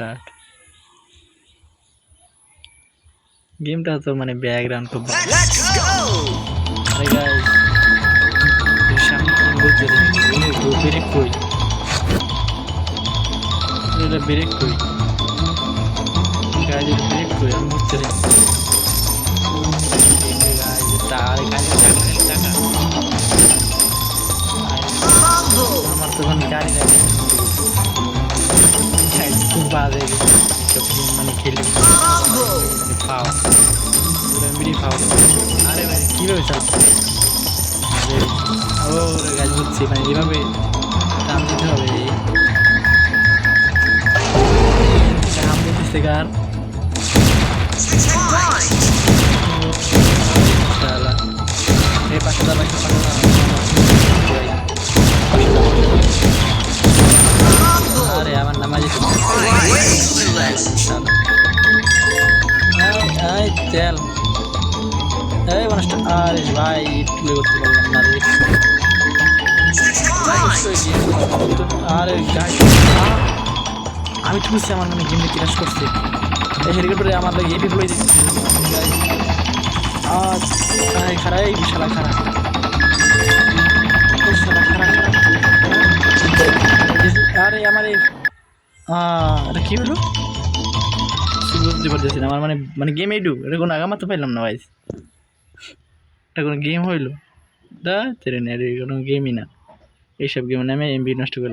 Start. গেমটা তো মানে ব্যাকগ্রাউন্ড খুব ভালো। আরে গাইস এর সামনে কি বলতেছে ব্রেক কই, এটা ব্রেক কই গাইস, এটা ব্রেক কই আমি বুঝতেছি না। গাইস তার গাড়ি টাকা আমার তো কোনো গাড়ি নাই, খুব বাজে সব গেম মানে খেলি ফাও মেরি ফাও। আরে ভাই কী ভেবেছ ও গাছ বুঝছি মানে এভাবে টান দিতে হবে। কাম দিতেছে গান এই পাশে দাঁড়া আরে আমার নামাজ তেল এই মানুষটা। আরে ভাই প্লে করতে পারলাম না রে। আরে গাইস আমি তো বুঝছি আমার মানে গেমে ক্র্যাশ করছে। এই হেলিকপ্টারে আমার লাগে এপি প্লে দিচ্ছে। খারা এই বিশালা খারা আরে আমার এটা কি হলো বুঝতে পারতেছি না। আমার মানে মানে গেম এইটু এটা কোনো আগামা তো পাইলাম না ভাই, এটা কোনো গেম হইলো দা তেরে না, কোনো গেমই না। এইসব গেম নামে এমবি নষ্ট করলাম।